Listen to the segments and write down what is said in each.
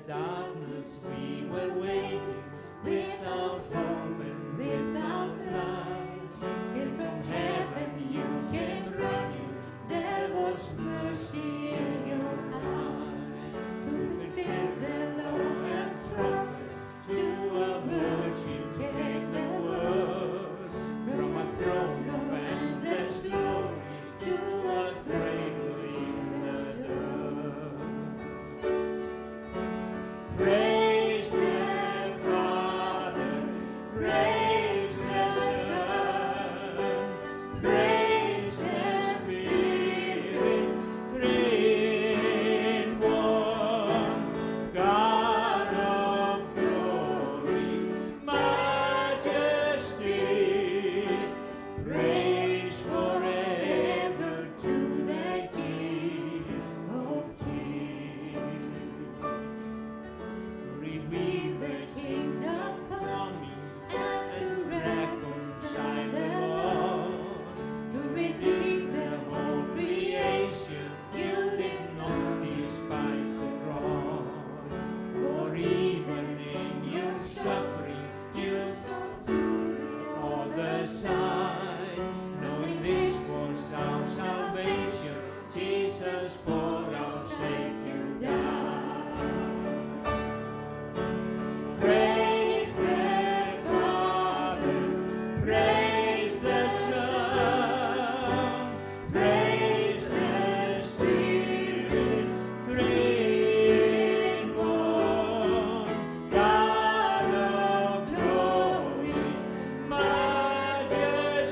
darkness we were waiting, without hope and without light, till from heaven you came running, there was mercy in your eyes, to fulfill the law and prophets, to a virgin came the word, from a throne of endless glory, to a cradle in the dirt. Praise the Father, praise the Son, praise the Spirit, three in one, God of glory, majesty, praise forever to the King of Kings. To reveal the kingdom coming and to reconcile the lost, to redeem the whole creation, you did not despise the cross. For even in your suffering, you saw to the other side, knowing this was our salvation, Jesus for our sake you died. Praise the Father, praise the Son, praise the Spirit, three in one, God of glory, majesty,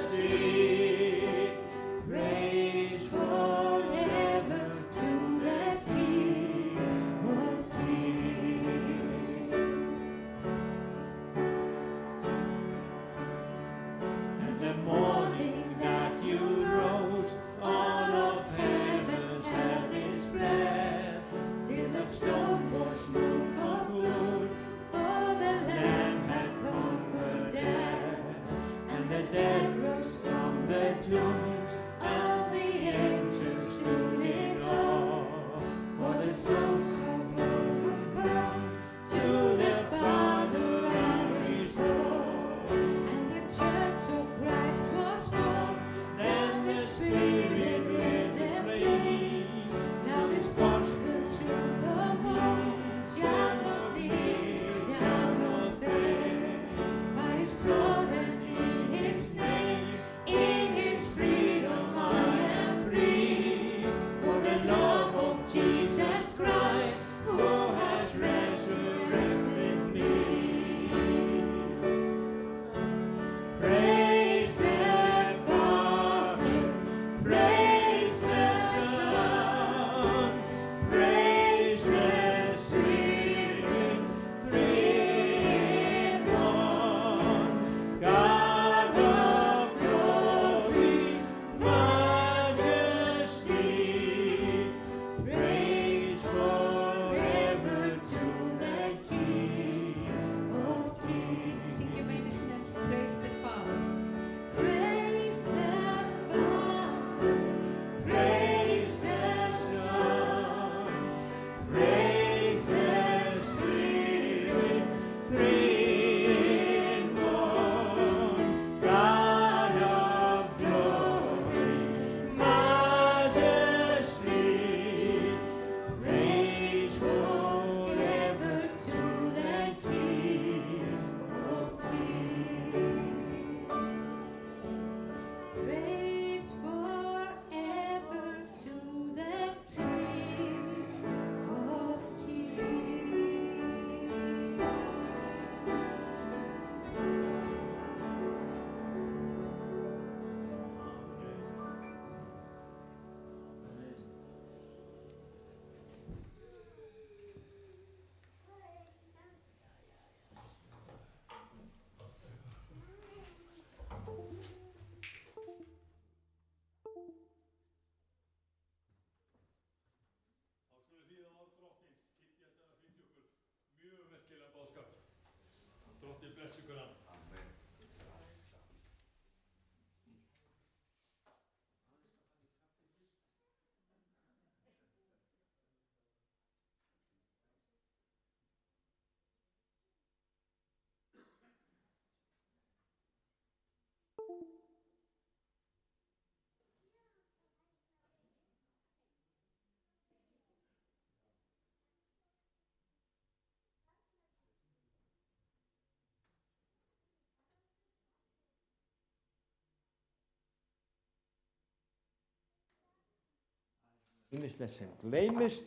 Ýmislegt sem gleymist.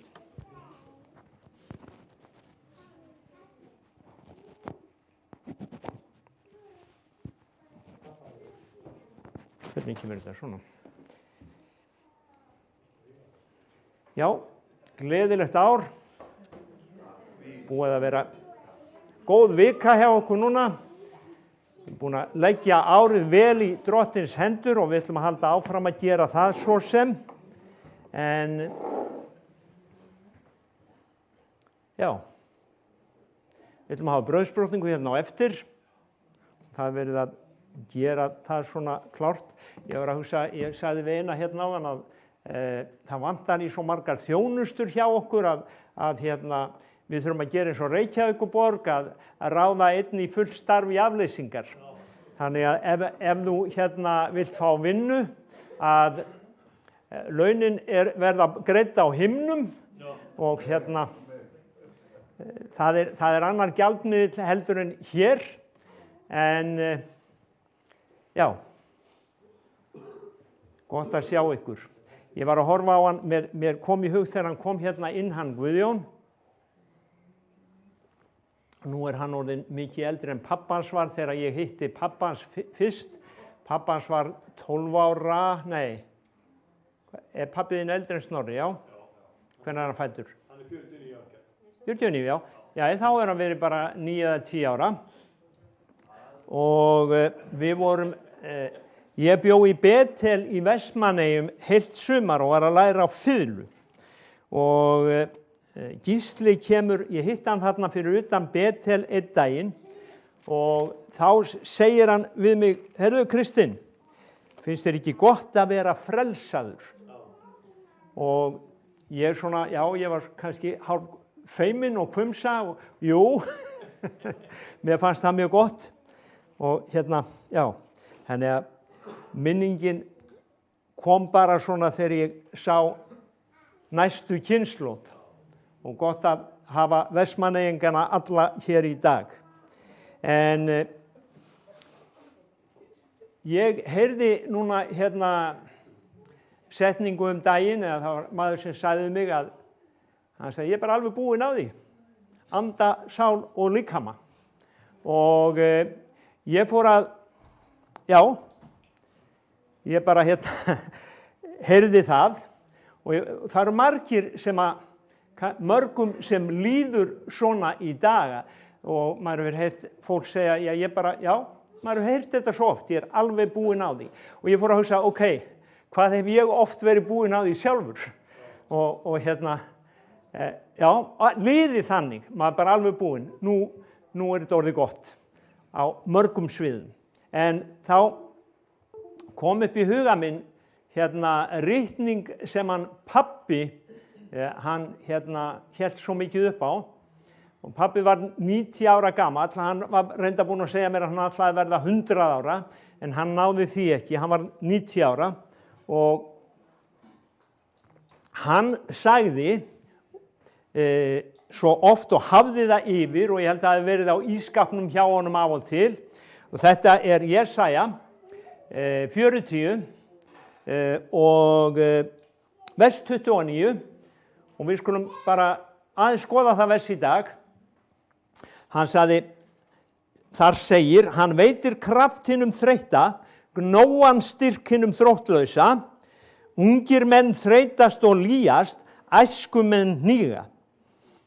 Hvernig kemur þetta svona? Já, gleðilegt ár. Búið að vera góð vika hjá okkur núna. Við erum búin að leggja árið vel í Drottins hendur og við ætlum að halda áfram að gera það svo sem. En, já, við ætlum að hafa brauðsbrotningu hérna á eftir. Það er verið að gera það svona klárt. Ég var að hugsa, ég sagði við eina hérna áðan að það vantar í svo margar þjónustur hjá okkur að við þurfum að gera eins og Reykjavíkurborg að ráða einn í fullt starf í afleysingar. Þannig að ef þú vilt fá vinnu að launin verða greidd á himnum og það er annar gjaldmiðill heldur en hér en já, gott að sjá ykkur. Ég var að horfa á hann, mér kom í hug þegar hann kom inn hann Guðjón. Nú er hann orðinn mikið eldri en pappans var þegar ég hitti pappans fyrst. Pappans var 12 ára, nei. Er pabbi þinn eldri en Snorri, já? Hvenær er hann fæddur? Hann er 49 ára. 49, já. Já, þá er hann verið bara 9 eða 10 ára. Og við vorum, ég bjó í Betel í Vestmannaeyjum heilt sumar og var að læra á fiðlu. Og Gísli kemur, ég hitti hann þarna fyrir utan Betel einn daginn og þá segir hann við mig, heyrðu Kristinn, finnst þér ekki gott að vera frelsaður? Og ég svona, já, ég var kannski hálf feiminn og hvumsa og jú, mér fannst það mjög gott og já, þannig að minningin kom bara svona þegar ég sá næstu kynslóð og gott að hafa Vestmannaeyingana alla hér í dag. En ég heyrði núna setningu daginn, eða það var maður sem sagði mig að hann sagði, ég er bara alveg búinn á því, anda, sál og líkama. Og ég fór að, já, ég bara heyrði það og það eru mörgum sem líður svona í dag og maður hefur heyrt fólk segja, maður hefur heyrt þetta svo oft, ég er alveg búinn á því. Og ég fór að hugsa, ok, hvað hef ég oft verið búinn á því sjálfur? Og já, liðið þannig, maður bara alveg búinn, nú er þetta orðið gott á mörgum sviðum. En þá kom upp í huga minn ritning sem hann pabbi, hann hélt svo mikið upp á og pabbi var 90 ára gamall, hann var reynda búinn að segja mér að hann ætlaði að verða 100 ára en hann náði því ekki, hann var 90 ára og hann sagði svo oft og hafði það yfir og ég held að það hafi verið á ískapnum hjá honum af og til og þetta er Jesaja 40 og vers 29 og við skulum bara aðeins skoða það vers í dag. Hann sagði, þar segir, hann veitir kraft hinum þreytta, gnóan styrk hinum þróttlausa, ungir menn þreytast og lýjast, æskumenn hníga.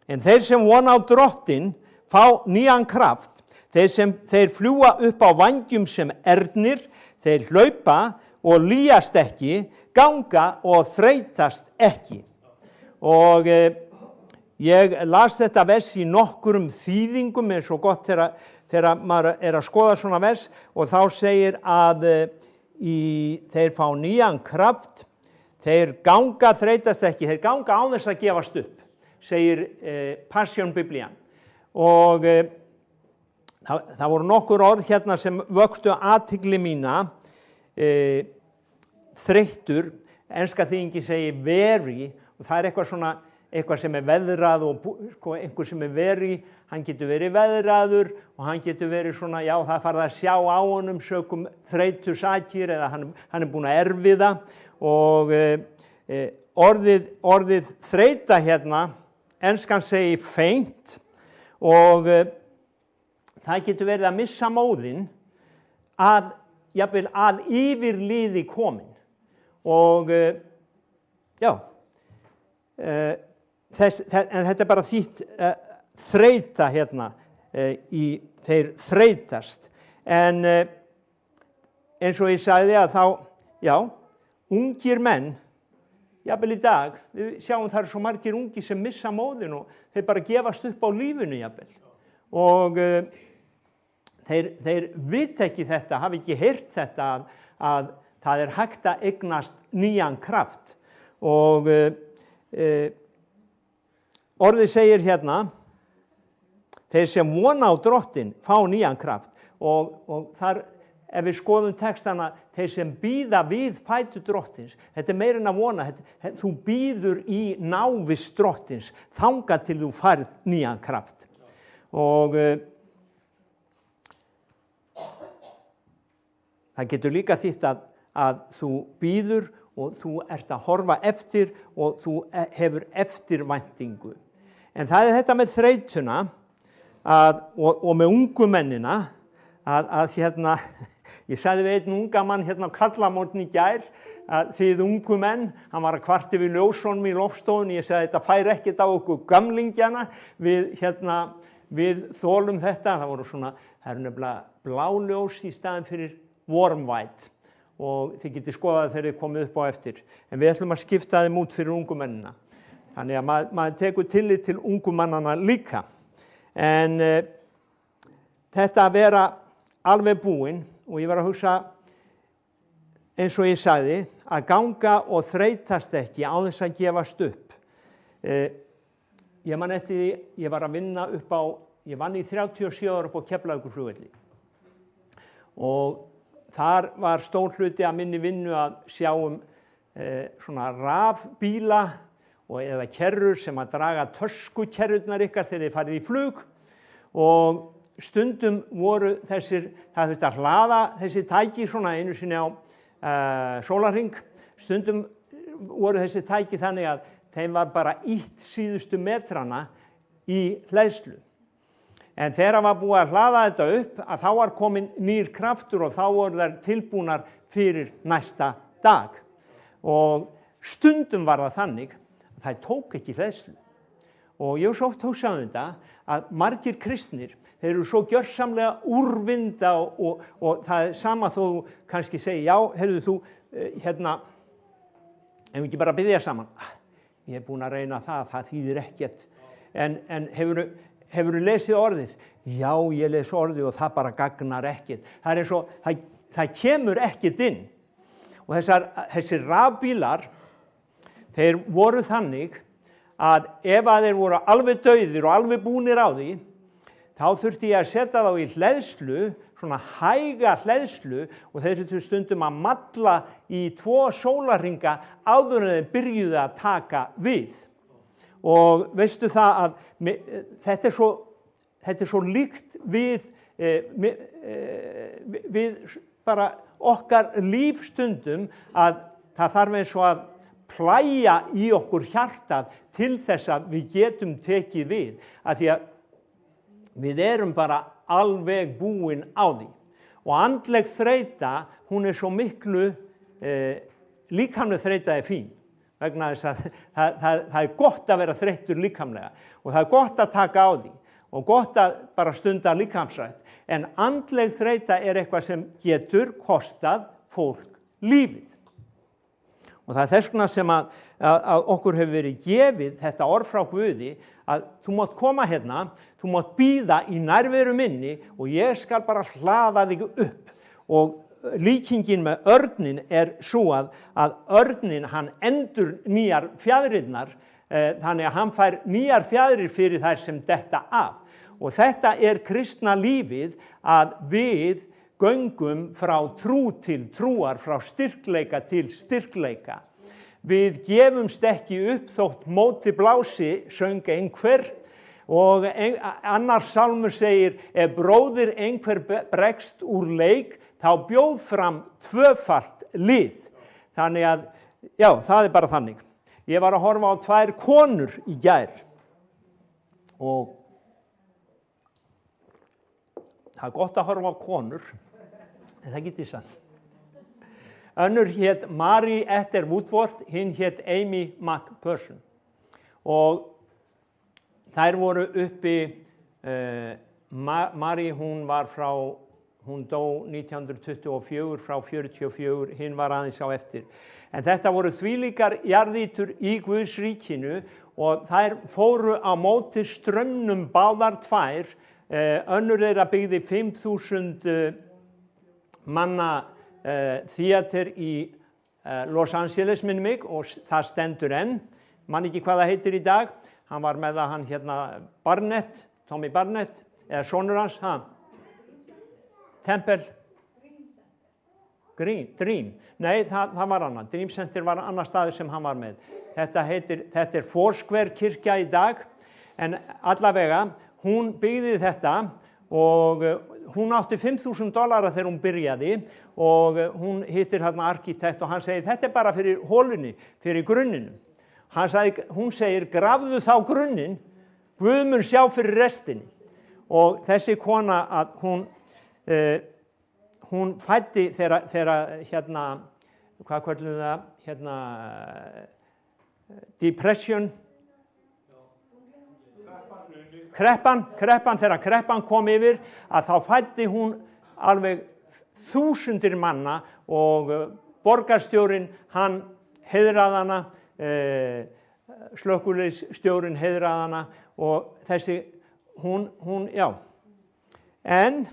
En þeir sem vona á Drottinn fá nýjan kraft, þeir fljúga upp á vængjum sem ernir, þeir hlaupa og lýjast ekki, ganga og þreytast ekki. Og ég las þetta vers í nokkrum þýðingum eins og gott þegar maður að skoða svona vers og þá segir að þeir fá nýjan kraft, þeir ganga þreytast ekki, þeir ganga án þess að gefast upp, segir Passion Biblían. Og það voru nokkur orð hérna sem vöktu athygli mína, þreyttur, enska þýðingi segir weary, og það eitthvað sem veðrað og einhver sem weary, hann getur verið veðraður og hann getur verið svona, já, það farið að sjá á honum sökum þreytu sakir eða hann búinn að erfiða og orðið þreyta hérna, enskan segir faint og það getur verið að missa móðinn jafnvel að yfirliði komin og já, en þetta bara þýtt þreyta hérna, þeir þreytast. En eins og ég sagði að þá, já, ungir menn, jafnvel í dag, við sjáum það eru svo margir ungir sem missa móðinn og þeir bara gefast upp á lífinu jafnvel. Og þeir vita ekki þetta, hafa ekki heyrt þetta að það er hægt að eignast nýjan kraft. Og orðið segir hérna, þeir sem vona á Drottinn fá nýjan kraft og þar, ef við skoðum textana, þeir sem bíða við fætur Drottins, þetta er meira en að vona, þú bíður í návist Drottins, þangað til þú færð nýjan kraft. Og það getur líka þýtt að þú bíður og þú ert að horfa eftir og þú hefur eftirvæntingu. En það er þetta með þreytuna og með ungu mennina að hérna, ég sagði við einn unga mann hérna á Kallamótn í gær að þið ungu menn, hann var að kvarta við ljósónum í lofstofunni, ég sagði þetta fær ekkert á okkur gamlingjana, við þolum þetta, það eru nefnilega bláljós í staðin fyrir warm white og þið getið skoðað þegar þið komið upp á eftir. En við ætlum að skipta þeim út fyrir ungu mennina. Þannig að maður tekur tillit til ungu mannana líka. En þetta að vera alveg búinn, og ég var að hugsa, eins og ég sagði, að ganga og þreytast ekki á þess að gefast upp. Ég man eftir því, ég var að vinna ég vann í 37 ára upp á Keflavíkurflugvelli. Og þar var stór hluti að minni vinnu að sjá svona rafbíla eða kerrur sem að draga töskukerrurnar ykkar þegar þið farið í flug og stundum voru það þurfti að hlaða þessi tæki svona einu sinni á sólarhring, stundum voru þessi tæki þannig að þeim var bara ýtt síðustu metrana í hleðslu. En þegar var búið að hlaða þetta upp, að þá var komin nýr kraftur og þá voru þær tilbúnar fyrir næsta dag. Og stundum var það þannig að það tók ekki hleðslu. Og ég svo oft hugsað þetta að margir kristnir, þeir eru svo gjörsamlega úrvinda og það er sama þó þú kannski segir, já, heyrðu þú, hérna, ef við ekki bara biðja saman, ég búin að reyna það þýðir ekkert. En hefurðu lesið orðið? Já, ég les orðið og það bara gagnar ekkert. Það kemur ekkert inn. Og þessir rafbílar, þeir voru þannig að ef að þeir voru alveg dauðir og alveg búnir á því, þá þurfti ég að setja þá í hleðslu, svona hæga hleðslu og þeir þurftu stundum að malla í 2 sólarhringa áður en þeir byrjuðu að taka við. Og veistu það að þetta er svo líkt við bara okkar lífstundum að það þarf eins og að plæja í okkur hjartað til þess að við getum tekið við. Af því að við erum bara alveg búin á því. Og andleg þreyta, hún er svo miklu, líkamleg þreyta er fín. Vegna þess að það er gott að vera þreyttur líkamlega og það er gott að taka á því og gott að bara stunda líkamsrækt. En andleg þreyta er eitthvað sem getur kostað fólk lífið. Og það er þess vegna sem að okkur hefur verið gefið þetta orð frá Guði að þú mátt koma hérna, þú mátt bíða í nærveru minni og ég skal bara hlaða þig upp. Og líkingin með örnin svo að örnin hann endur nýjar fjaðrirnar, þannig að hann fær nýjar fjaðrir fyrir þær sem detta af. Og þetta kristna lífið, að við göngum frá trú til trúar, frá styrkleika til styrkleika. Við gefumst ekki upp þótt móti blási, söng einhver, og annar sálmur segir, ef bróðir einhver bregst úr leik, þá bjóð fram tvöfalt lið. Þannig að, já, það bara þannig. Ég var að horfa á 2 konur í gær og það gott að horfa á konur, en það get ég sagt. Önnur hét Mary Ethel Woodworth, hinn hét Amy McPherson. Og þær voru uppi, Mary hún dó 1924, frá 44, hinn var aðeins á eftir. En þetta voru þvílíkar jarðýtur í Guðs ríkinu og þær fóru á móti straumnum báðar 2. Önnur þeirra byggði 5.000 manna þíater í Los Angeles minnir mig og það stendur enn, man ekki hvað það heitir í dag, hann var með það hann hérna Barnett, Tommy Barnett, eða sonur hans, Temple, Dream, nei það var annar, Dream Center var annar staður sem hann var með. Þetta Foursquare kirkja í dag, en allavega, hún byggði þetta og hún átti $5.000 þegar hún byrjaði og hún hittir hérna arkitekt og hann segir, þetta bara fyrir holunni, fyrir grunninum. Hún segir, grafðu þá grunnin, Guð mun sjá fyrir restinni. Og þessi kona að hún fæddi þegar hérna, hvað kallum það, hérna, depression, kreppan, þegar kreppan kom yfir, að þá fæddi hún alveg þúsundir manna og borgarstjórinn, hann heiðraði hana, slökkviliðsstjórinn heiðraði hana og þessi, já. En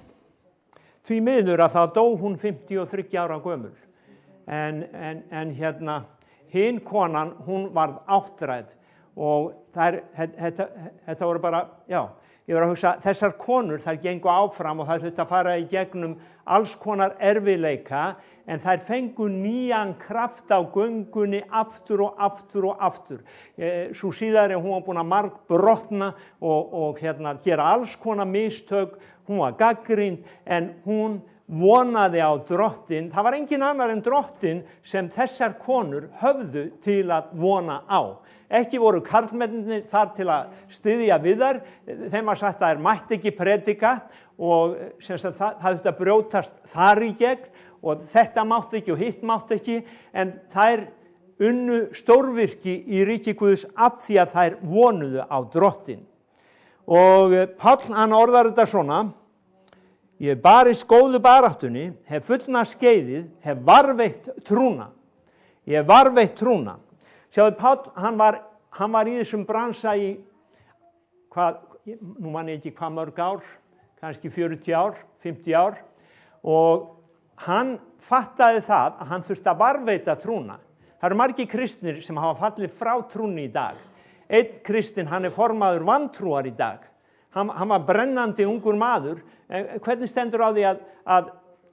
því miður að þá dó hún 53 ára gömul. En hérna, hin konan, hún varð áttræð. Og þetta voru bara, já, ég var að hugsa, þessar konur, þær gengu áfram og þær þurftu að fara í gegnum alls konar erfiðleika, en þær fengu nýjan kraft á göngunni aftur og aftur og aftur. Sú síðari, hún var búin að margbrotna og hérna, gera alls konar mistök, hún var gagnrýnd, en hún vonaði á Drottinn. Það var engin annar en Drottinn sem þessar konur höfðu til að vona á. Ekki voru karlmennirnir þar til að styðja við þær, þeim var sagt að þær mætti ekki predika og það þurfti að brjótast þar í gegn og þetta mátti ekki og hitt mátti ekki, en þær unnu stórvirki í ríki Guðs af því að þær vonuðu á Drottinn. Og Páll hann orðar þetta svona, ég barist góðu baráttunni, hef fullnað skeiðið, hef varðveitt trúna. Ég hef varðveitt trúna. Sjáðu, Páll, hann var í þessum bransa í, nú man ég ekki hvað mörg ár, kannski 40 ár, 50 ár, og hann fattaði það að hann þurfti að varðveita trúna. Það eru margir kristnir sem hafa fallið frá trúnni í dag. Einn kristinn, hann formaður vantrúar í dag. Hann var brennandi ungur maður. Hvernig stendur á því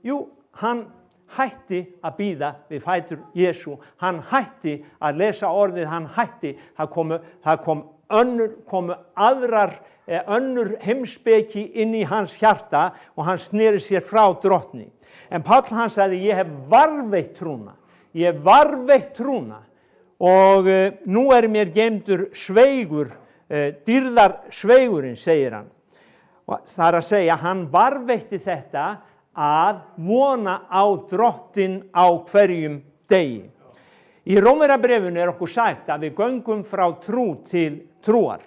jú, hann hætti að bíða við fætur Jesú, hann hætti að lesa orðið, hann hætti, það komu önnur heimspeki inn í hans hjarta og hann sneri sér frá Drottni. En Páll hann sagði, ég hef varðveitt trúna og nú mér geymdur sveigur, dýrðarsveigurinn, segir hann. Og það að segja, hann varðveitti þetta að vona á Drottinn á hverjum degi. Í Rómverjabréfinu okkur sagt að við göngum frá trú til trúar.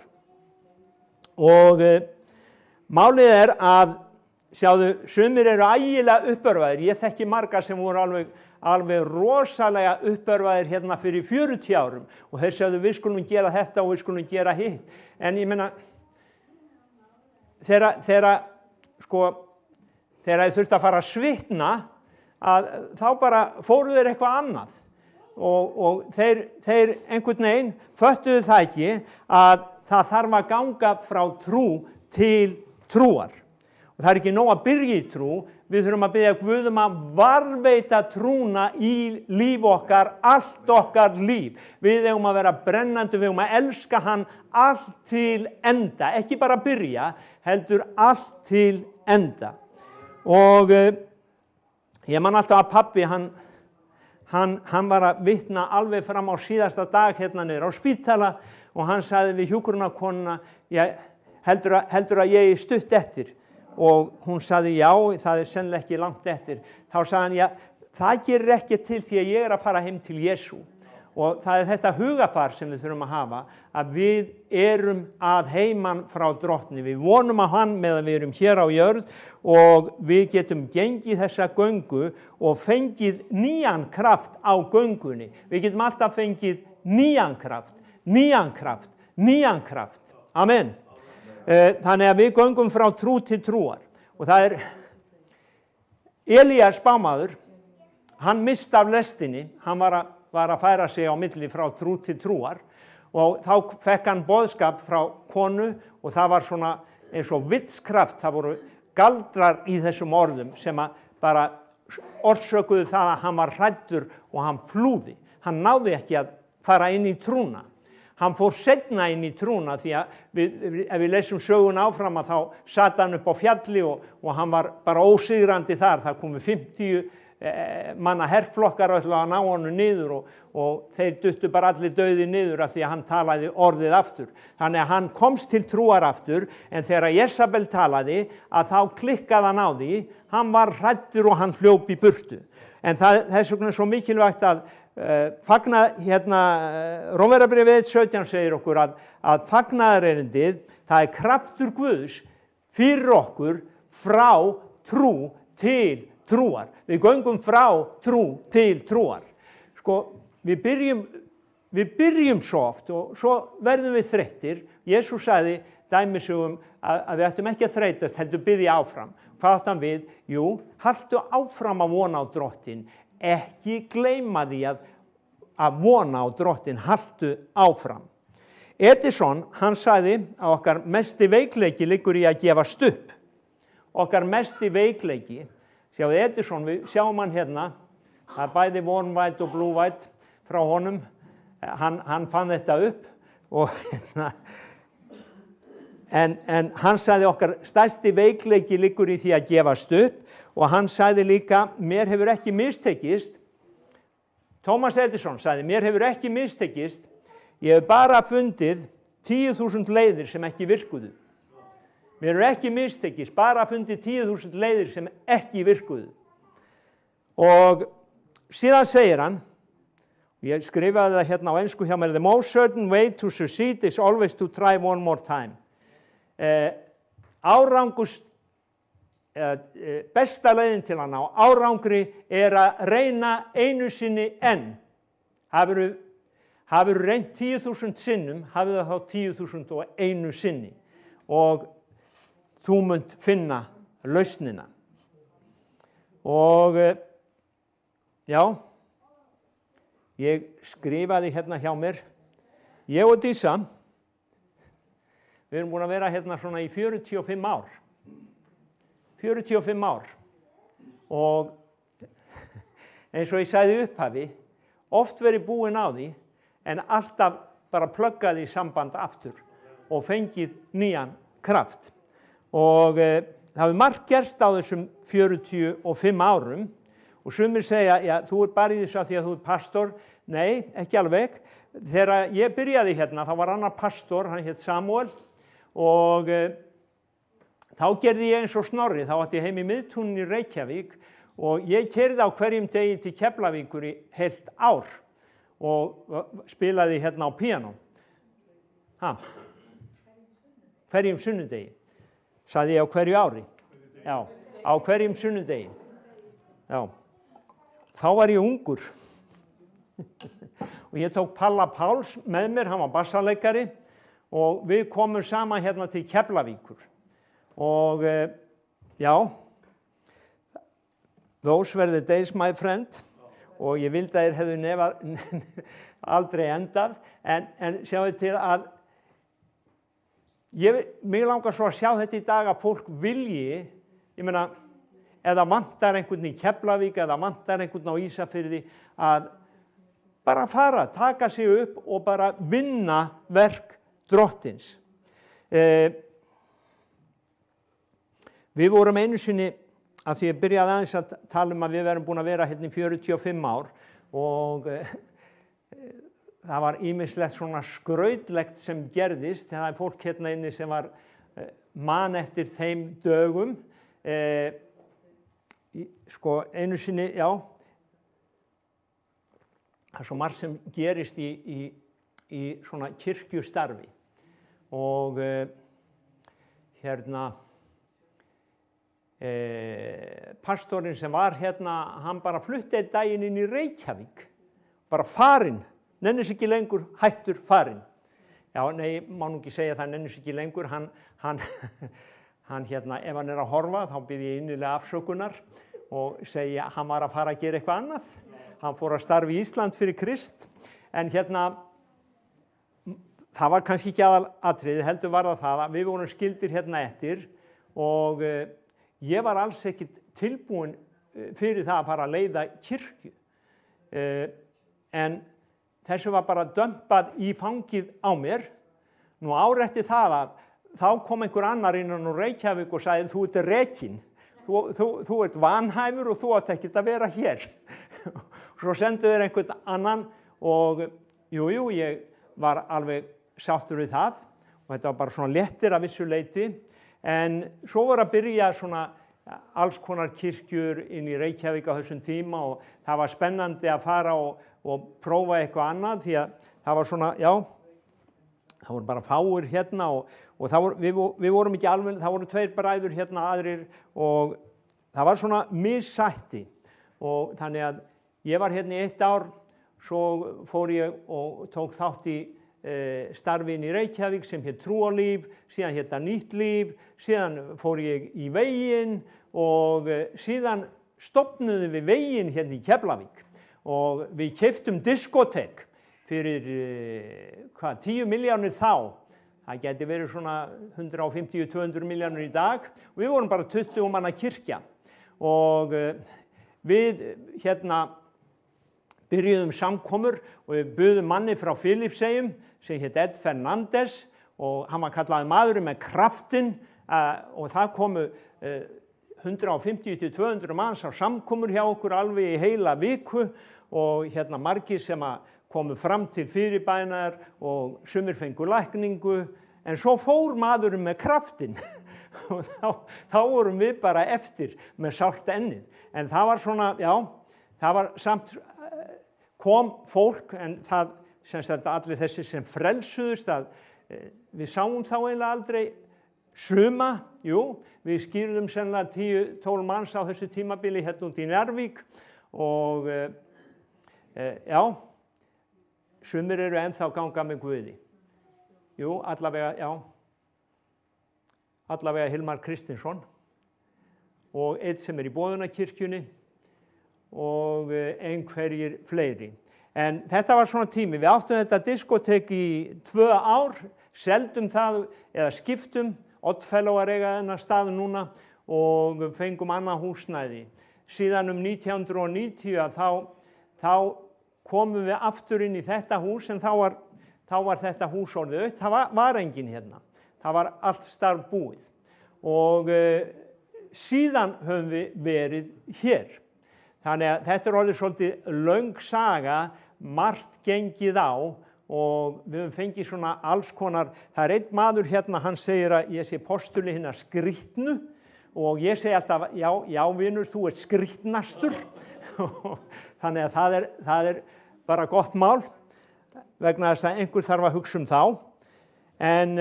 Og málið að sjáðu, sumir eru ægilega uppörvaðir. Ég þekki marga sem voru alveg rosalega uppörvaðir hérna fyrir 40 árum og þeir sagðu við skulum gera þetta og við skulum gera hitt. En ég meina, þegar þið þurftu að fara að svitna, þá bara fóru þeir eitthvað annað. Og þeir einhvern veginn föttuðu það ekki að það þarf að ganga frá trú til trúar. Og það ekki nóg að byrja í trú, við þurfum að biðja Guð að varðveita trúna í líf okkar, allt okkar líf. Við eigum að vera brennandi, við eigum að elska hann allt til enda. Ekki bara byrja, heldur allt til enda. Og ég man alltaf að pabbi, hann var að vitna alveg fram á síðasta dag hérna niður á spítala og hann sagði við hjúkrunarkonuna, heldur að ég stutt eftir? Og hún sagði já, það sennilega ekki langt eftir. Þá sagði hann, já, það gerir ekki til því að ég að fara heim til Jesú. Og það þetta hugafar sem við þurfum að hafa, að við erum að heiman frá drottni. Við vonum að hann meðan við erum hér á jörð og við getum gengið þessa göngu og fengið nýjan kraft á göngunni. Við getum alltaf fengið nýjan kraft. Amen. Þannig að við göngum frá trú til trúar. Og það Elías spámaður, hann misti af lestinni, hann var að færa sig á milli frá trú til trúar og þá fekk hann boðskap frá konu og það var svona eins og vitskraft, það voru galdrar í þessum orðum sem að bara orsökuðu það að hann var hræddur og hann flúði. Hann náði ekki að fara inn í trúna. Hann fór seinna inn í trúna því að ef við lesum sögun áfram að þá sat hann upp á fjalli og hann var bara ósigrandi þar. Það komu 50 manna herflokkar að ná honum niður og þeir duttu bara allir dauði niður af því að hann talaði orðið aftur. Þannig að hann komst til trúar aftur en þegar Jésabel talaði að þá klikkaði hann á því, hann var hræddur og hann hljóp í burtu. En þess vegna svo mikilvægt að fagna hérna Rómverjabréfið 17 segir okkur að fagnaðarerindið, það kraftur Guðs fyrir okkur frá trú til trúar. Við göngum frá trú til trúar. Sko, við byrjum svo oft og svo verðum við þreyttir. Jesús sagði dæmisögum að við ættum ekki að þreytast, heldur biðja áfram. Hvað átti hann við? Jú, haltu áfram að vona á Drottin. Ekki gleyma því að vona á Drottin, haltu áfram. Edison, hann sagði að okkar mesti veikleiki liggur í að gefast upp. Okkar mesti veikleiki, sjáðu Edison, við sjáum hann hérna, það bæði warm white og blue white frá honum, hann fann þetta upp og en hann sagði okkar stærsti veikleiki liggur í því að gefast upp. Og hann sagði líka, mér hefur ekki mistekist, Thomas Edison sagði, mér hefur ekki mistekist, ég hef bara fundið 10.000 leiðir sem ekki virkuðu. Mér hefur ekki mistekist, bara fundið 10.000 leiðir sem ekki virkuðu. Og síðan segir hann, ég skrifaði það hérna á ensku hjá mér, the most certain way to succeed is always to try one more time. Besta leiðin til að ná árangri að reyna einu sinni enn. Hafirðu reynt 10.000 sinnum, hafið það þá 10.001 sinni og þú munt finna lausnina. Og já, ég skrifaði hérna hjá mér, ég og Dísa, við erum búin að vera hérna svona í 45 ár. 45 ár og eins og ég sagði í upphafi, oft verið búin á því en alltaf bara pluggaði í samband aftur og fengið nýjan kraft. Og það hefur margt gerst á þessum 45 árum og sumir segja, já, þú bara í þessu af því að þú pastor. Nei, ekki alveg. Þegar ég byrjaði hérna, þá var annar pastor, hann hét Samuel og þá gerði ég eins og Snorri, þá átti ég heim í Miðtúninu í Reykjavík og ég keyrði á hverjum degi til Keflavíkur í heilt ár og spilaði hérna á píanó. Hverjum sunnudegi, sagði ég á hverju ári. Já, á hverjum sunnudegi. Já, þá var ég ungur og ég tók Palla Páls með mér, hann var bassaleikari og við komum saman hérna til Keflavíkur og já, those were the days my friend og ég vildi að þeir hefðu aldrei endað en sjáðu til að mig langar svo að sjá þetta í dag að fólk vilji, ég meina, eða vantar einhvern í Keflavík eða vantar einhvern á Ísafirði að bara fara, taka sig upp og bara vinna verk Drottins. Við vorum einu sinni, af því ég byrjaði aðeins að tala að við verum búin að vera hérna í 45 ár og það var ýmislegt svona skrautlegt sem gerðist, það er fólk hérna inni sem var man eftir þeim dögum. Sko einu sinni, já, það er svo margt sem gerist í svona kirkjustarfi og hérna pastorinn sem var hérna, hann bara flutti einn daginn inn í Reykjavík, bara farinn, nennis ekki lengur, hættur farinn. Já, nei, má nú ekki segja það, nennis ekki lengur, hann hérna, ef hann er að horfa, þá bið ég innilega afsökunar og segja hann var að fara að gera eitthvað annað. Hann fór að starfa í Ísland fyrir Krist, en hérna, það var kannski ekki aðalatriði, heldur var það að við vorum skildir hérna eftir og ég var alls ekkert tilbúin fyrir það að fara að leiða kirkju. En þessu var bara dömpað í fangið á mér. Nú ár eftir það að þá kom einhver annar innan úr Reykjavík og sagði þú ert rekinn, þú ert vanhæfur og þú átt ekkert að vera hér. Svo sendu þeir einhvern annan og jú, ég var alveg sáttur við það og þetta var bara svona léttir að vissu leyti. En svo var að byrja svona alls konar kirkjur inn í Reykjavík á þessum tíma og það var spennandi að fara og prófa eitthvað annað því að það var svona, já, það voru bara fáir hérna og við vorum ekki alveg, það voru 2 bræður hérna aðrir og það var svona missætti og þannig að ég var hérna í 1 ár, svo fór ég og tók þátt í starfin í Reykjavík sem hétt Trúarlíf, síðan hétt það Nýtt líf, síðan fór ég í Veginn og síðan stofnuðum við Veginn hérna í Keflavík og við keyptum diskotek fyrir 10 milljónir þá. Það geti verið svona 150-200 milljónir í dag og við vorum bara 20 manna kirkja og við hérna byrjuðum samkomur og við buðum manni frá Filippseyjum sem hét Ed Fernandes og hann var kallaði maðurinn með kraftinn og það komu 150-200 manns á samkomur hjá okkur alveg í heila viku og hérna margir sem komu fram til fyrirbænar og sumir fengu lækningu en svo fór maðurinn með kraftinn og þá vorum við bara eftir með sárt ennið en það var svona, já, það var samt kom fólk en það sem sagt allir þessi sem frelsuðust að við sáum þá eiginlega aldrei suma, jú, við skýrðum sennilega 10-12 manns á þessu tímabili hérna út í Njarðvík og já, sumir eru ennþá ganga með Guði. Jú, allavega Hilmar Kristinsson og einn sem í Boðunarkirkjunni og einhverjir fleiri. En þetta var svona tími, við áttum þetta diskotek í 2 ár, seldum það eða skiptum, Oddfellow að eiga þennan stað núna og fengum annað húsnæði. Síðan 1990 að þá komum við aftur inn í þetta hús en þá var þetta hús orðið autt, það var enginn hérna, það var allt starf búið og síðan höfum við verið hér. Þannig að þetta er orðið svolítið löng saga, margt gengið á og við höfum fengið svona alls konar, það er einn maður hérna, hann segir að ég sé postuli hinnar skrýtnu og ég segi alltaf, já vinur, þú ert skrýtnastur. Þannig að það er bara gott mál vegna þess að einhver þarf að hugsa þá. En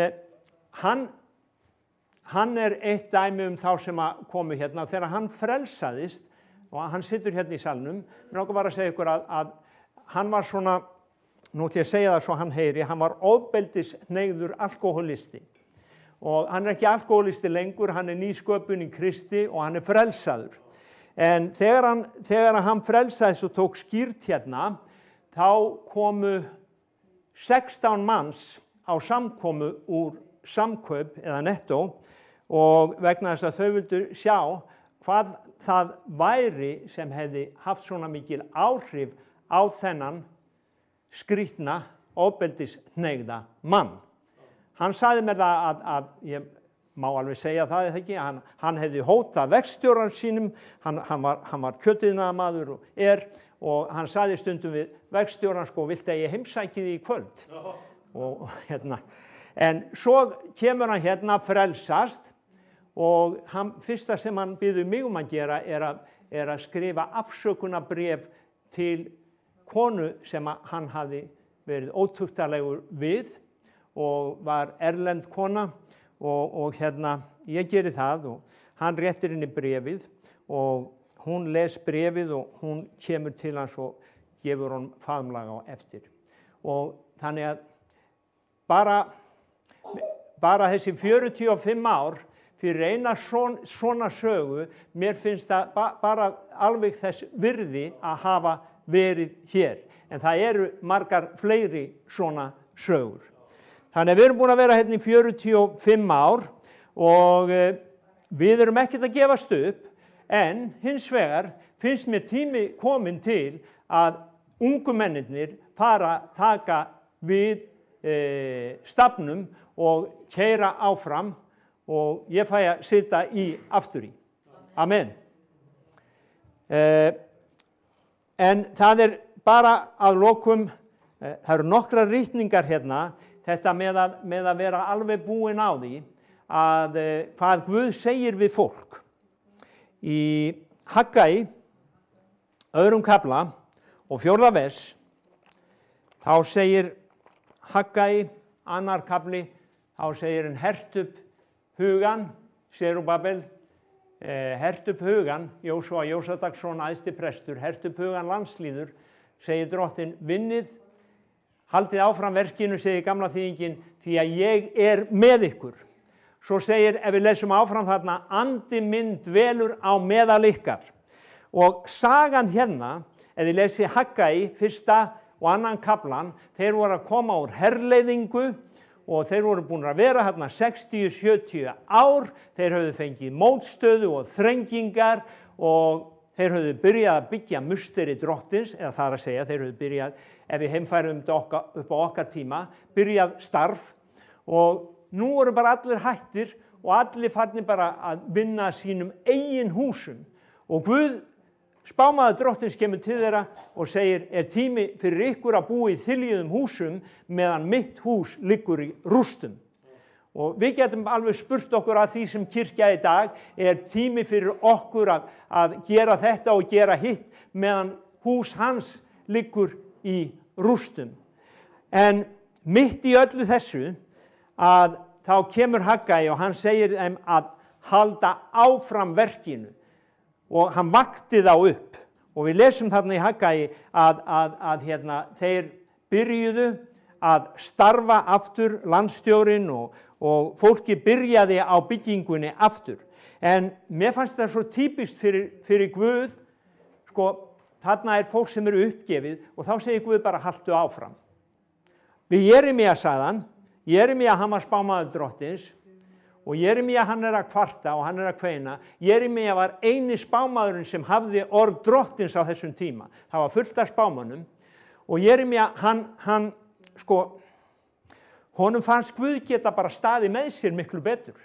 hann hann eitt dæmi þá sem að komu hérna. Þegar hann frelsaðist, og hann situr hérna í salnum, mér langar bara að segja ykkur að hann var svona, nú ætla ég að segja það svo hann heyri, hann var ofbeldishneigður alkohólisti. Og hann ekki alkohólisti lengur, hann nýsköpun í Kristi og hann frelsaður. En þegar hann frelsaðist og tók skýrt hérna, þá komu 16 manns á samkomu úr Samkaup eða Nettó, og vegna þess að þau vildu sjá hvað það væri sem hefði haft svona mikil áhrif á þennan skrýtna, ofbeldishneigða mann. Hann sagði mér það að ég má alveg segja það eða ekki, hann hefði hótað verkstjóran sínum, hann var kjötiðnaðarmaður og hann sagði stundum við verkstjóran, sko, viltu að ég heimsæki því í kvöld? Og hérna, en svo kemur hann hérna, frelsast, og fyrsta sem hann biður mig að gera er að skrifa afsökunarbréf til konu sem hann hafði verið ótuktalegur við og var erlend kona, og hérna, ég geri það og hann réttir henni bréfið og hún les bréfið og hún kemur til hans og gefur honum faðmlag á eftir. Og þannig að bara þessi 45 ár fyrir eina svona sögu, mér finnst það bara alveg þess virði að hafa verið hér. En það eru margar fleiri svona sögur. Þannig að við erum búin að vera hérna í 45 ár og við erum ekkert að gefast upp, en hins vegar finnst mér tími komin til að ungu mennirnir fara að taka við stafnum og keyra áfram, og ég fæ að sitja aftur í. Amen. En það bara að lokum, það eru nokkrar ritningar hérna, þetta með að vera alveg búin á því að hvað Guð segir við fólk. Í Haggai, 2. kafla og 4. vers, þá segir Haggai, 2. kafli, þá segir hann hert upp hugan, Serubabel, hert upp hugan, Jósúa Jósadaksson, æðsti prestur, hert upp hugan landslýður, segir drottinn, vinnið, haldið áfram verkinu, segir gamla þýðingin, því að ég með ykkur. Svo segir, ef við lesum áfram þarna, andi minn dvelur á meðal ykkar. Og sagan hérna, ef þið lesi Haggai, 1. og 2. kaflan, þeir voru að koma úr herleiðingu og þeir voru búin að vera hérna 60-70 ár, þeir höfðu fengið mótstöðu og þrengingar og þeir höfðu byrjað að byggja musteri drottins, eða það að segja, þeir höfðu byrjað, ef við heimfærum upp á okkar tíma, byrjað starf, og nú voru bara allir hættir og allir farnir bara að vinna sínum eigin húsum. Og Guð, spámaður drottins, kemur til þeirra og segir, tími fyrir ykkur að búa í þiljuðum húsum meðan mitt hús liggur í rústum. Og við getum alveg spurt okkur að því sem kirkja í dag, tími fyrir okkur að gera þetta og gera hitt meðan hús hans liggur í rústum. En mitt í öllu þessu að þá kemur Haggai og hann segir þeim að halda áfram verkinu og hann vakti þá upp. Og við lesum þarna í Haggai að þeir byrjuðu að starfa aftur, landstjórinn og fólki byrjaði á byggingunni aftur. En mér fannst það svo típist fyrir Guð, sko, þarna fólk sem eru uppgefið og þá segir Guð bara haltu áfram. Við Jeremía sagði hann, Jeremía hann var spámaður drottins og Jeremía hann að kvarta og hann að kveina. Jeremía var eini spámaðurinn sem hafði orð drottins á þessum tíma. Það var fullt af spámönnum og Jeremía hann sko, honum fannst Guð geta bara staðið með sér miklu betur.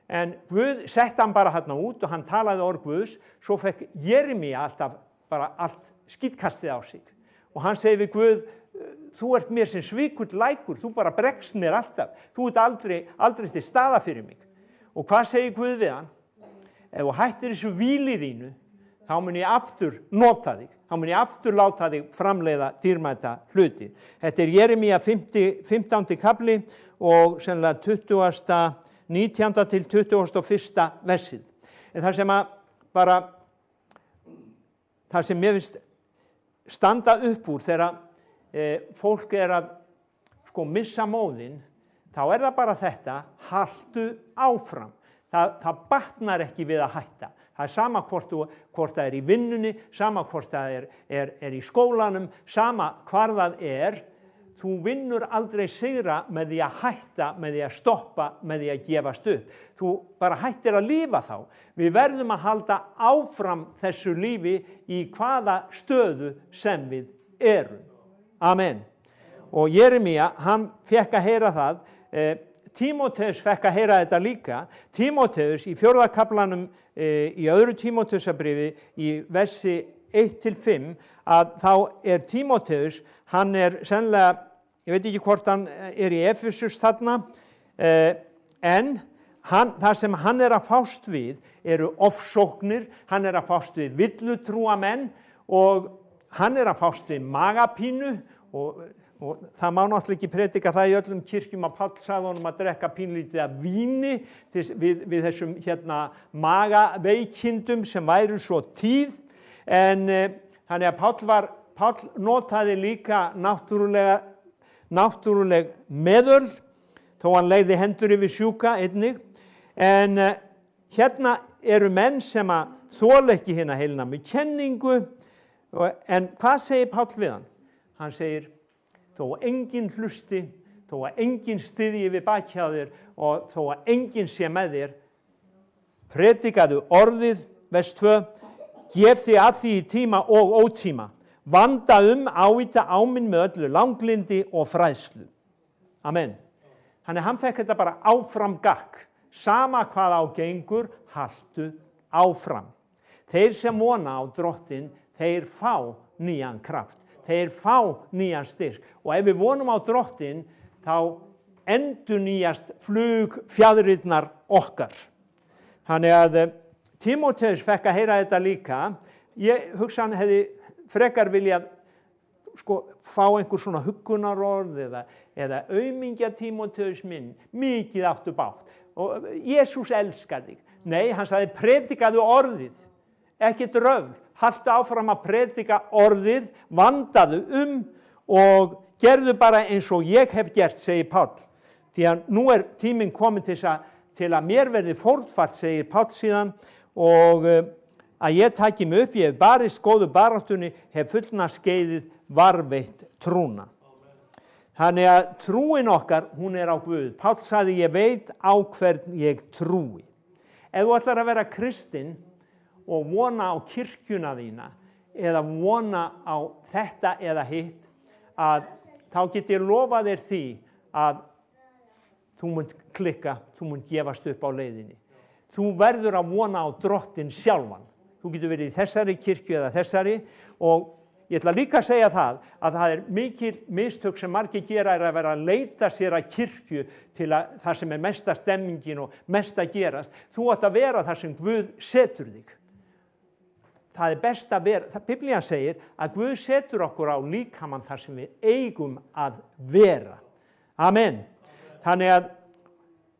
En Guð sett hann bara hérna út og hann talaði orð Guðs, svo fekk Jeremía alltaf bara allt skítkastið á sig. Og hann segi við Guð, þú ert mér sem svíkull lækur, þú bara bregst mér alltaf, þú ert aldrei til staða fyrir mig. Og hvað segir Guð við hann? Ef þú hættir þessu víli þínu, þá mun ég aftur nota þig, þá mun ég aftur láta þig framleiða dýrmæta hluti. Þetta Jeremía 15. kafli og sennilega 19. til 21. versið. En það sem að bara, það sem mér finnst standa upp úr þegar fólk að missa móðinn, þá það bara þetta, haltu áfram. Það batnar ekki við að hætta. Það sama hvort það í vinnunni, sama hvort það í skólanum, sama hvar það þú vinnur aldrei sigra með því að hætta, með því að stoppa, með því að gefast upp. Þú bara hættir að lifa þá. Við verðum að halda áfram þessu lífi í hvaða stöðu sem við erum. Amen. Og Jeremía, hann fekk að heyra það, Tímóteus fekk að heyra þetta líka. Tímóteus í 4. kaflanum í öðru Tímóteusarbréfi í versi 1-5 að þá Tímóteus, hann sennilega, ég veit ekki hvort hann í Efesus þarna, en það sem hann að fást við eru ofsóknir, hann að fást við villutrúamenn og hann að fást við magapínu og það má náttúrulega ekki predika það í öllum kirkjum að Páll sagði honum að drekka pínlítið af víni við þessum magaveikindum sem væru svo tíð. En þannig að Páll notaði líka náttúruleg meðöl, þó hann legði hendur yfir sjúka einnig. En hérna eru menn sem að þola ekki hina heilnæmu kenningu. En hvað segir Páll við hann? Hann segir, þó að enginn hlusti, þó að enginn styðji við baki á þér og þó að enginn sé með þér, predikaðu orðið, vers 2, gef þig að því í tíma og ótíma, vanda ávíta áminn með öllu langlindi og fræðslu. Amen. Þannig hann fekk þetta bara áfram gakk, sama hvað á gengur, haltu áfram. Þeir sem vona á Drottin, þeir fá nýjan kraft. Þeir fá nýjan styrk og ef við vonum á Drottin þá endurnýjast flugfjaðrirnar okkar. Þannig að Tímóteus fekk að heyra þetta líka. Ég hugsa hann hefði frekar viljað fá einhver svona huggunarorð eða aumingja Tímóteus minn, mikið áttu bágt og Jesús elskar þig. Nei, hann sagði predikaðu orðið, ekkert röfl. Haltu áfram að predika orðið, vandaðu og gerðu bara eins og ég hef gert, segir Páll. Því að nú tíminn komin til að mér verði fórnfært, segir Páll síðan, og að ég taki mig upp, ég hef barist góðu baráttunni, hef fullna skeiðið varveitt trúna. Þannig að trúin okkar, hún á Guð. Páll sagði, ég veit á hvern ég trúi. Ef þú ætlar að vera kristinn, og vona á kirkjuna þína eða vona á þetta eða hitt, að þá get ég lofa þér því að þú munt klikka, þú munt gefast upp á leiðinni. Þú verður að vona á Drottin sjálfan. Þú getur verið í þessari kirkju eða þessari og ég ætla líka að segja það að það mikil mistök sem margir gera að vera að leita sér að kirkju til að það sem mesta stemmingin og mest að gerast. Þú átt að vera þar sem Guð setur þig. Það best að vera, Biblían segir að Guð setur okkur á líkamann þar sem við eigum að vera. Amen. Þannig að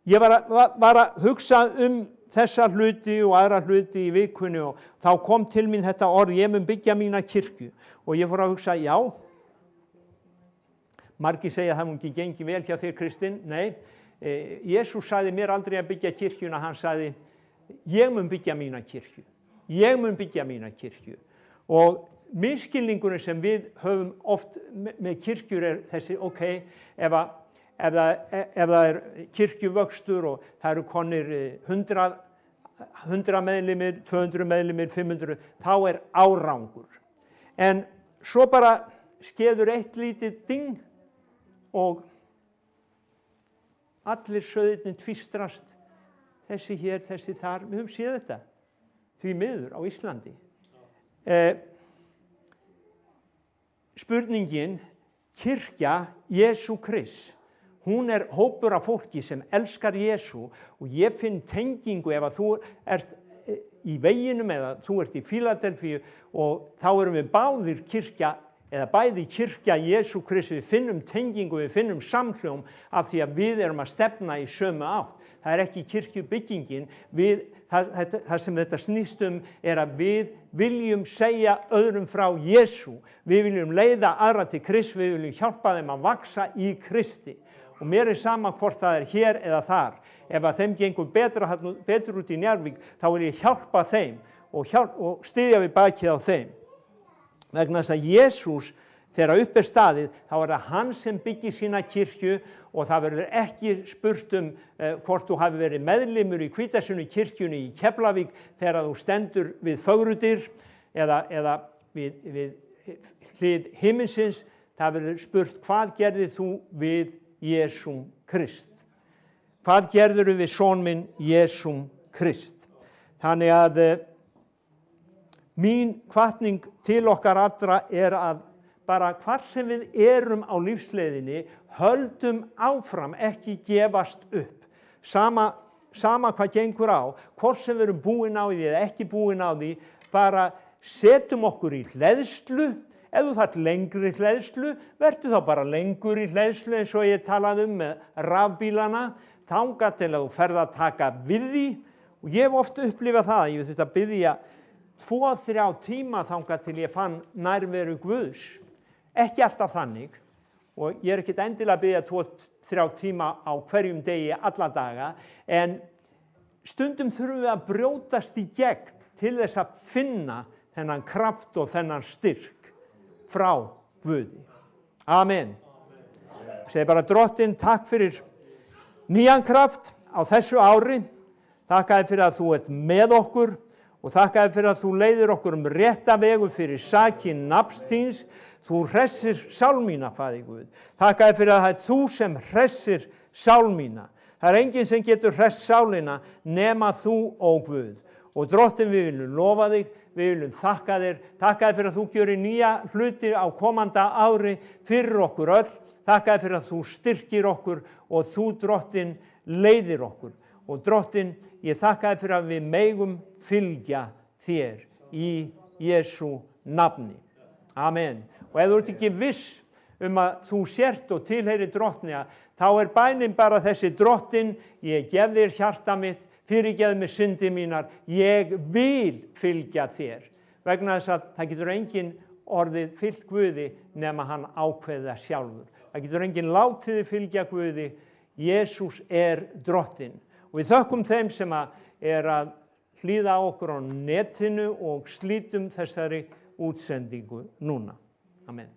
ég var að hugsa þessa hluti og aðra hluti í vikunni og þá kom til mín þetta orð, ég mun byggja mína kirkju. Og ég fór að hugsa, já, margir segja að það mun ekki gengi vel hjá þér, Kristinn. Nei, Jesús sagði mér aldrei að byggja kirkjuna, hann sagði, ég mun byggja mína kirkju. Ég mun byggja mína kirkju. Og misskilningurinn sem við höfum oft með kirkjur þessi, ok, ef það kirkjuvöxtur og það eru konir 100 meðlimir, 200 meðlimir, 500, þá árangur. En svo bara skeður eitt lítið ding og allir sauðirnir tvistrast, þessi hér, þessi þar, við höfum séð þetta. Því miður á Íslandi. Spurningin, kirkja Jesú Krist, hún hópur af fólki sem elskar Jesú og ég finn tengingu ef að þú ert í veginum eða þú ert í Fíladelfíu og þá erum við báðir kirkja eða bæði kirkja Jesú Krists, við finnum tengingu, við finnum samhljóm af því að við erum að stefna í sömu átt. Það er ekki kirkjubyggingin, það sem þetta snýst er að við viljum segja öðrum frá Jesú. Við viljum leiða aðra til Krists, við viljum hjálpa þeim að vaxa í Kristi. Og mér sama hvort það er hér eða þar. Ef að þeim gengur betur út í Njarðvík, þá vil ég hjálpa þeim og styðja við bakið á þeim. Vegna þess að Jesús, þegar upp er staðið, þá er það hann sem byggir sína kirkju og það verður ekki spurt hvort þú hafi verið meðlimur í Hvítasunnu kirkjunni í Keflavík þegar þú stendur við Fögrudyr eða við hlið himinsins. Það verður spurt hvað gerðir þú við Jesúm Krist? Hvað gerður við son minn Jesúm Krist? Þannig að mín hvatning til okkar allra er að bara hvar sem við erum á lífsleiðinni, höldum áfram, ekki gefast upp. Sama hvað gengur á, hvort sem við erum búin á því eða ekki búin á því, bara setjum okkur í hleðslu. Ef þú þarft lengri hleðslu, vertu þá bara lengur í hleðslu eins og ég talaði með rafbílana, þangað til að þú ferð að taka við því. Og ég hef oft upplifað það, ég þurfti að biðja 2-3 tíma þangað til ég fann nærveru Guðs. Ekki alltaf þannig, og ég er ekkert endilega að biðja 2-3 tíma á hverjum degi alla daga, en stundum þurfum við að brjótast í gegn til þess að finna þennan kraft og þennan styrk frá Guði. Amen. Segi bara Drottinn, takk fyrir nýjan kraft á þessu ári. Takk fyrir að þú ert með okkur og takk fyrir að þú leiðir okkur rétta vegu fyrir sakinn nafns þíns. Þú hressir sál mína, Faðir Guð. Takk fyrir að það er þú sem hressir sál mína. Það er enginn sem getur hress sálina nema þú, ó Guð. Og Drottinn, við viljum lofa þig, við viljum þakka þér. Takk fyrir að þú gjörir nýja hluti á komanda ári fyrir okkur öll. Takk fyrir að þú styrkir okkur og þú, Drottinn, leiðir okkur. Og Drottinn, ég þakka fyrir að við megum fylgja þér í Jesú nafni. Amen. Og ef þú ert ekki viss að þú sért og tilheyrir Drottni, þá er bænin bara þessi: Drottinn, ég gef þér hjarta mitt, fyrirgefðu mér syndir mínar, ég vil fylgja þér. Vegna þess að það getur enginn orðið fylgt Guði nema hann ákveði það sjálfur. Það getur enginn látið þig fylgja Guði. Jesús er Drottinn. Og við þökkum þeim sem er að hlýða á okkur á netinu og slítum þessari útsendingu núna. Amen.